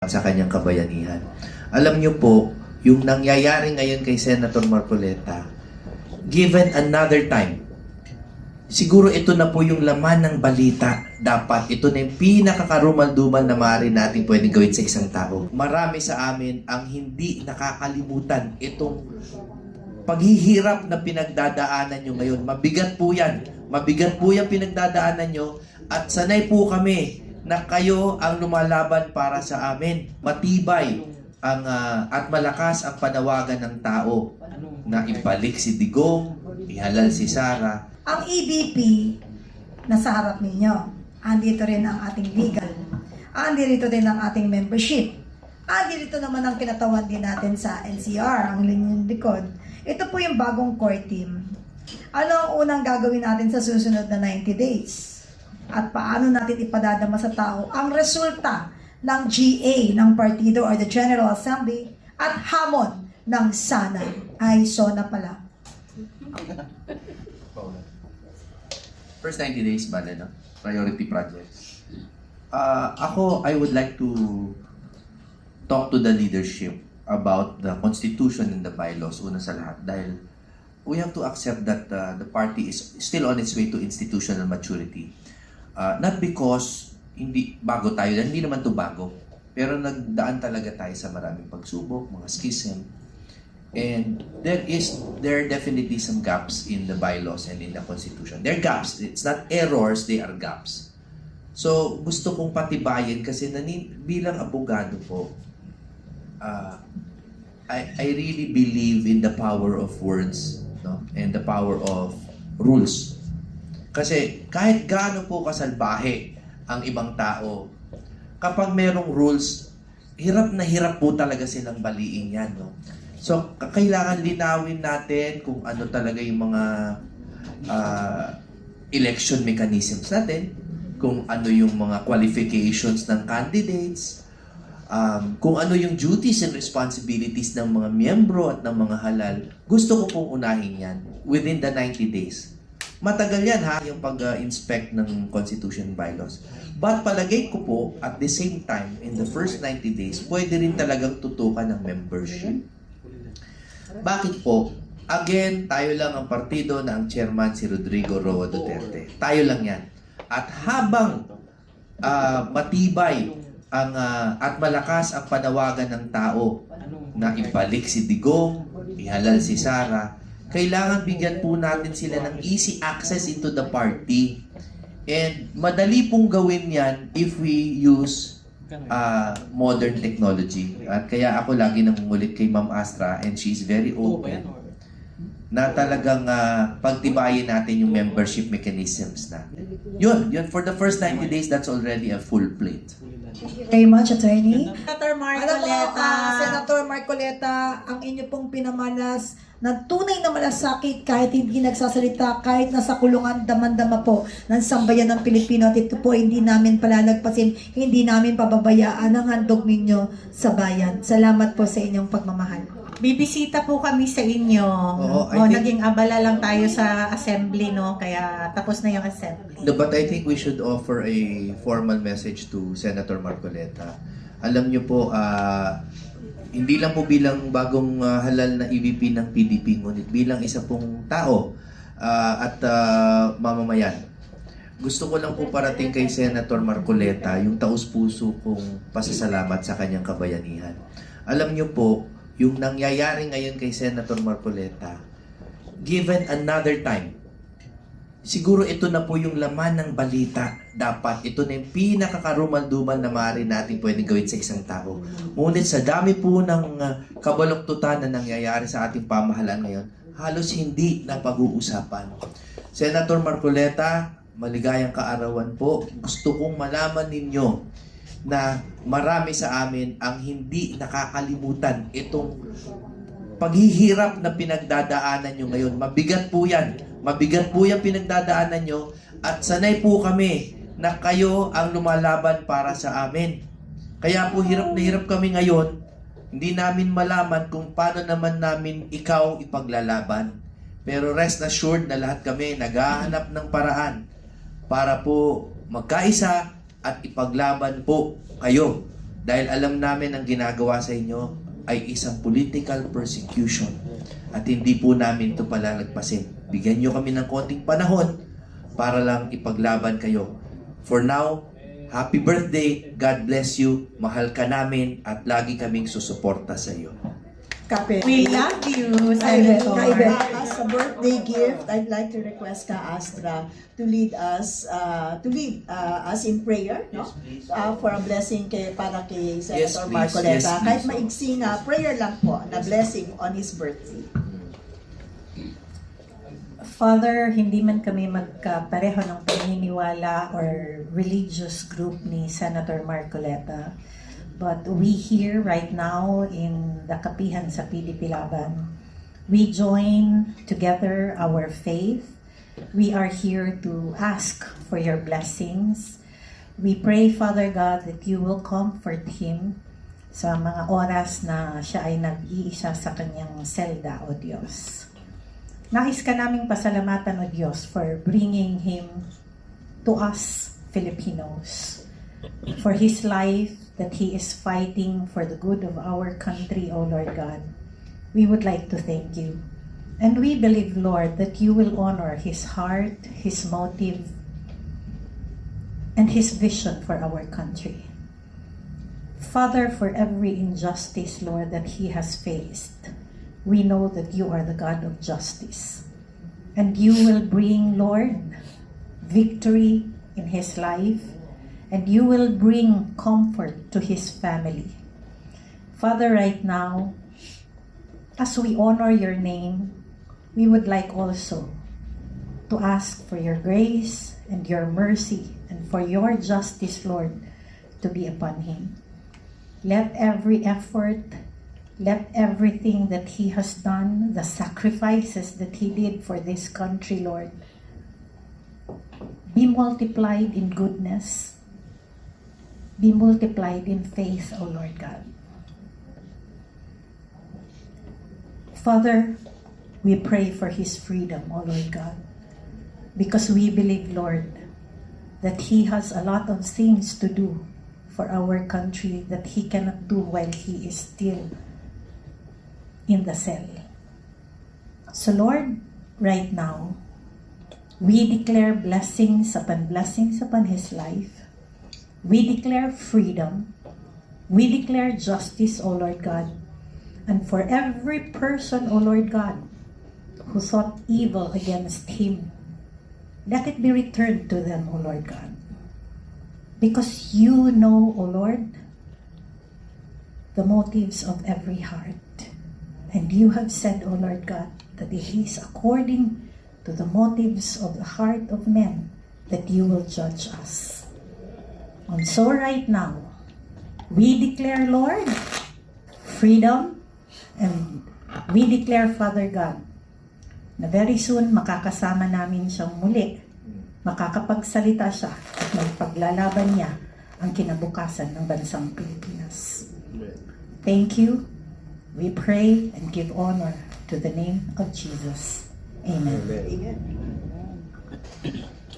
sa kanyang kabayanihan. Alam niyo po, yung nangyayari ngayon kay Senator Marcoleta, given another time, siguro ito na po yung laman ng balita. Dapat ito na yung pinakakarumal-dumal na maaari natin pwedeng gawin sa isang tao. Marami sa amin ang hindi nakakalimutan itong paghihirap na pinagdadaanan nyo ngayon. Mabigat po yan. Mabigat po yung pinagdadaanan nyo. At sanay po kami na kayo ang lumalaban para sa amin. Matibay ang, at malakas ang panawagan ng tao na ibalik si Digong, ihalal si Sara. Ang EBP, nasa harap ninyo. Andito rin ang ating legal. Andito din ang ating membership. Andito naman ang kinatawan din natin sa NCR, ang linyang likod. Ito po yung bagong core team. Ano ang unang gagawin natin sa susunod na 90 days? At paano natin ipadadama sa tao ang resulta ng GA ng partido or the General Assembly at hamon ng SANA ay SONA pala. First 90 days ba no? Priority projects. Ako, I would like to talk to the leadership about the constitution and the bylaws una sa lahat dahil we have to accept that the party is still on its way to institutional maturity. Not because hindi bago tayo, hindi naman to bago. Pero nagdaan talaga tayo sa maraming pagsubok, mga schism. And there are definitely some gaps in the bylaws and in the constitution. They're gaps. It's not errors, they are gaps. So, gusto kong patibayin kasi bilang abogado po, I really believe in the power of words, no? And the power of rules. Kasi kahit gaano po kasalbahe ang ibang tao, kapag merong rules, hirap na hirap po talaga silang baliin yan, no? So, kailangan linawin natin kung ano talaga yung mga election mechanisms natin, kung ano yung mga qualifications ng candidates, kung ano yung duties and responsibilities ng mga miyembro at ng mga halal. Gusto ko pong unahin yan within the 90 days. Matagal yan ha, yung pag-inspect ng Constitution bylaws. But palagay ko po, at the same time, in the first 90 days, pwede rin talagang tutukan ng membership. Bakit po? Again, tayo lang ang partido na ang chairman si Rodrigo Roa Duterte. Tayo lang yan. At habang matibay ang, at malakas ang panawagan ng tao na ibalik si Digong, ihalal si Sara, kailangan bigyan po natin sila ng easy access into the party. And madali pong gawin yan if we use modern technology. At kaya ako lagi nangungulit kay Ma'am Astra and she's very open na talagang pagtibayin natin yung membership mechanisms na. Yun, for the first 90 days, that's already a full plate. Very much, Attorney. Senator Alam mo, Marcoleta. Senator Marcoleta, ang inyo pong pinamalas na tunay na malasakit kahit hindi nagsasalita, kahit nasa kulungan, daman-dama po ng sambayan ng Pilipino at ito po hindi namin palalagpasin, hindi namin pababayaan ang handog ninyo sa bayan. Salamat po sa inyong pagmamahal. Bibisita po kami sa inyo. Oo, I think- Naging abala lang tayo sa assembly, no? Kaya tapos na yung assembly. No, but I think we should offer a formal message to Senator Marcoleta. Alam niyo po, hindi lang po bilang bagong halal na EVP ng PDP, ngunit bilang isa pong tao at mamamayan. Gusto ko lang po parating kay Senator Marcoleta yung taus-puso kong pasasalamat sa kanyang kabayanihan. Alam niyo po, yung nangyayari ngayon kay Senator Marcoleta, given another time, siguro ito na po yung laman ng balita. Dapat ito na yung pinakakarumal-dumal na maaari natin pwedeng gawin sa isang tao. Ngunit sa dami po ng kabaluktutan na nangyayari sa ating pamahalaan ngayon, halos hindi na pag-uusapan. Senator Marcoleta, maligayang kaarawan po. Gusto kong malaman ninyo na marami sa amin ang hindi nakakalimutan itong paghihirap na pinagdadaanan nyo ngayon. Mabigat po yan. Mabigat po yung pinagdadaanan nyo at sanay po kami na kayo ang lumalaban para sa amin. Kaya po hirap na hirap kami ngayon. Hindi namin malaman kung paano naman namin ikaw ipaglalaban. Pero rest assured na lahat kami naghahanap ng paraan para po magkaisa at ipaglaban po kayo Dahil alam namin ang ginagawa sa inyo ay isang political persecution at hindi po namin ito palalagpasin. Bigyan nyo kami ng konting panahon para lang ipaglaban kayo. For now, happy birthday, God bless you, mahal ka namin at lagi kaming susuporta sa iyo. Kape. We love you, Kaibe. Senator. As a birthday gift, I'd like to request Ka Astra to lead us in prayer, no? For a blessing para kay Senator please. Marcoleta. Yes, please. Kahit maigsi na prayer lang po na blessing on his birthday. Father, hindi man kami magkapareho ng paniniwala or religious group ni Senator Marcoleta, but we here right now in the Kapihan sa PDP Laban, we join together our faith. We are here to ask for your blessings. We pray, Father God, that you will comfort him sa mga oras na siya ay nag-iisa sa kanyang selda, O Diyos. Nais ka naming pasalamatan, O Diyos, for bringing him to us, Filipinos, for his life that he is fighting for the good of our country, O Lord God. We would like to thank you. And we believe, Lord, that you will honor his heart, his motive, and his vision for our country. Father, for every injustice, Lord, that he has faced, we know that you are the God of justice. And you will bring, Lord, victory in his life, and you will bring comfort to his family. Father, right now, as we honor your name, we would like also to ask for your grace and your mercy and for your justice, Lord, to be upon him. Let every effort, let everything that he has done, the sacrifices that he did for this country, Lord, be multiplied in goodness, be multiplied in faith, O Lord God. Father, we pray for his freedom, O Lord God, because we believe, Lord, that he has a lot of things to do for our country that he cannot do while he is still in the cell. So Lord, right now, we declare blessings upon his life. We declare freedom. We declare justice, O Lord God. And for every person, O Lord God, who thought evil against him, let it be returned to them, O Lord God. Because you know, O Lord, the motives of every heart. And you have said, O Lord God, that it is according to the motives of the heart of men that you will judge us. And so right now, we declare, Lord, freedom, and we declare, Father God, na very soon makakasama namin siyang muli. Makakapagsalita siya at magpaglalaban niya ang kinabukasan ng bansang Pilipinas. Thank you. We pray and give honor to the name of Jesus. Amen. Amen.